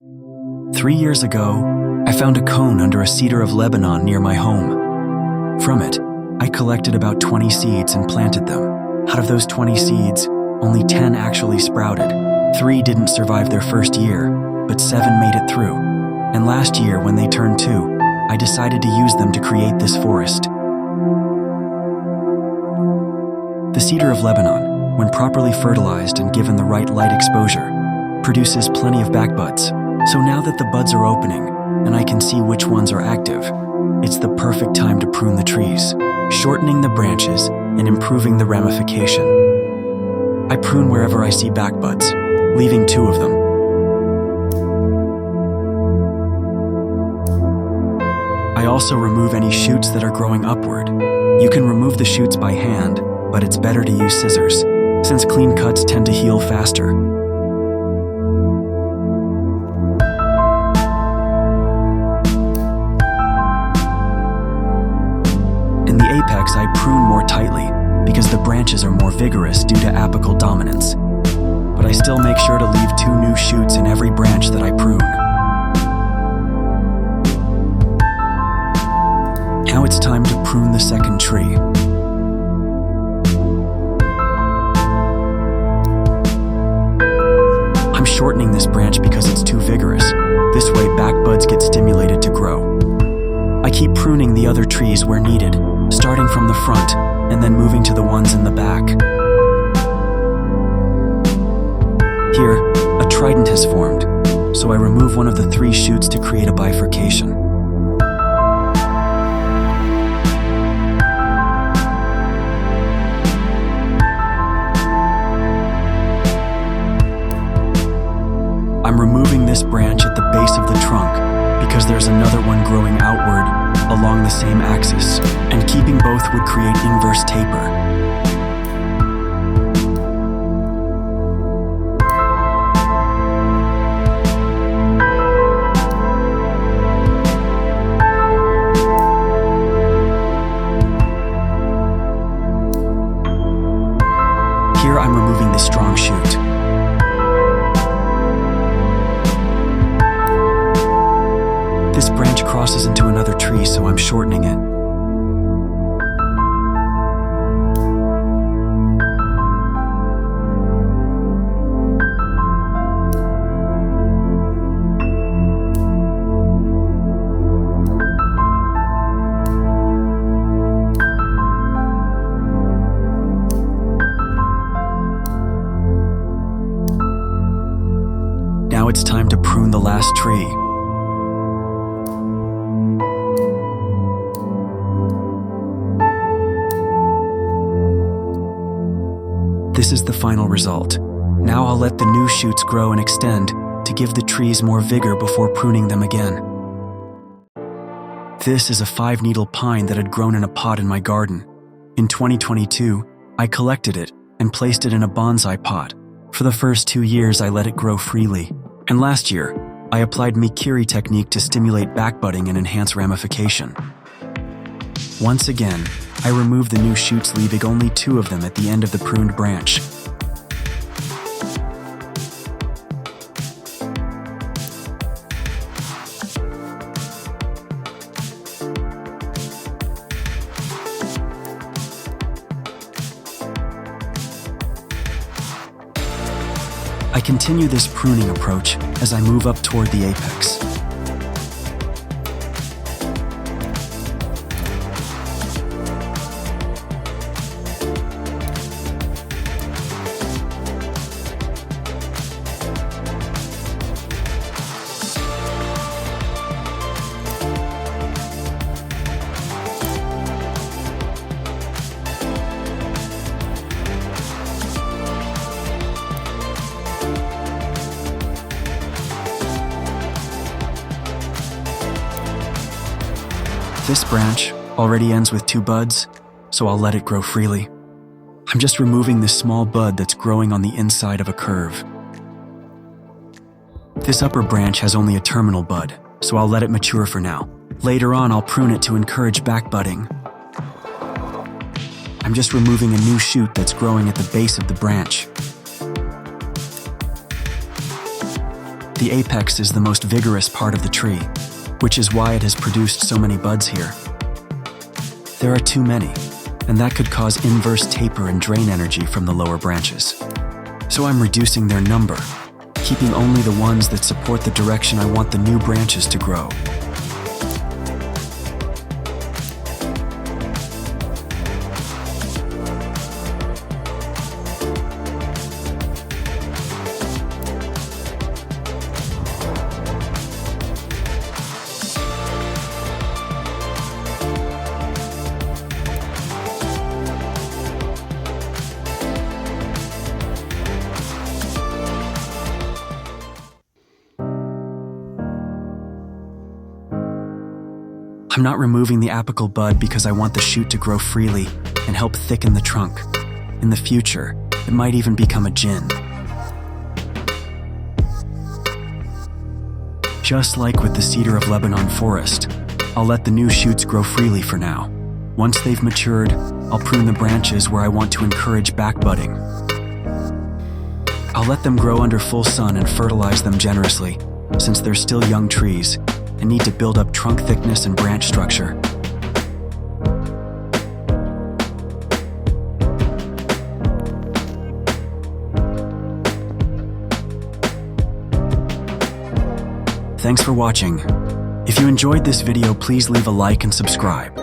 3 years ago, I found a cone under a Cedar of Lebanon near my home. From it, I collected about 20 seeds and planted them. Out of those 20 seeds, only 10 actually sprouted. 3 didn't survive their first year, but 7 made it through. And last year, when they turned 2, I decided to use them to create this forest. The Cedar of Lebanon, when properly fertilized and given the right light exposure, produces plenty of backbuds. So now that the buds are opening, and I can see which ones are active, it's the perfect time to prune the trees, shortening the branches and improving the ramification. I prune wherever I see backbuds, leaving 2 of them. I also remove any shoots that are growing upward. You can remove the shoots by hand, but it's better to use scissors, since clean cuts tend to heal faster. In the apex, I prune more tightly because the branches are more vigorous due to apical dominance. But I still make sure to leave 2 new shoots in every branch that I prune. Now it's time to prune the second tree. I'm shortening this branch because it's too vigorous. This way, backbuds get stimulated to grow. I keep pruning the other trees where needed, starting from the front and then moving to the ones in the back. Here, a trident has formed, so I remove one of the 3 shoots to create a bifurcation. I'm removing this branch at the base of the trunk because there's another one growing outward along the same axis, and keeping both would create inverse taper. Here I'm removing the strong shoot. This branch crosses into another tree, so I'm shortening it. Now it's time to prune the last tree. This is the final result. Now I'll let the new shoots grow and extend to give the trees more vigor before pruning them again. This is a 5-needle pine that had grown in a pot in my garden. In 2022, I collected it and placed it in a bonsai pot. For the first 2 years, I let it grow freely. And last year, I applied Mikiri technique to stimulate backbudding and enhance ramification. Once again, I removed the new shoots, leaving only 2 of them at the end of the pruned branch. I continue this pruning approach as I move up toward the apex. This branch already ends with 2 buds, so I'll let it grow freely. I'm just removing this small bud that's growing on the inside of a curve. This upper branch has only a terminal bud, so I'll let it mature for now. Later on, I'll prune it to encourage backbudding. I'm just removing a new shoot that's growing at the base of the branch. The apex is the most vigorous part of the tree, which is why it has produced so many buds here. There are too many, and that could cause inverse taper and drain energy from the lower branches. So I'm reducing their number, keeping only the ones that support the direction I want the new branches to grow. I'm not removing the apical bud because I want the shoot to grow freely and help thicken the trunk. In the future, it might even become a gin. Just like with the Cedar of Lebanon forest, I'll let the new shoots grow freely for now. Once they've matured, I'll prune the branches where I want to encourage back budding. I'll let them grow under full sun and fertilize them generously, since they're still young trees and need to build up trunk thickness and branch structure. Thanks for watching. If you enjoyed this video, please leave a like and subscribe.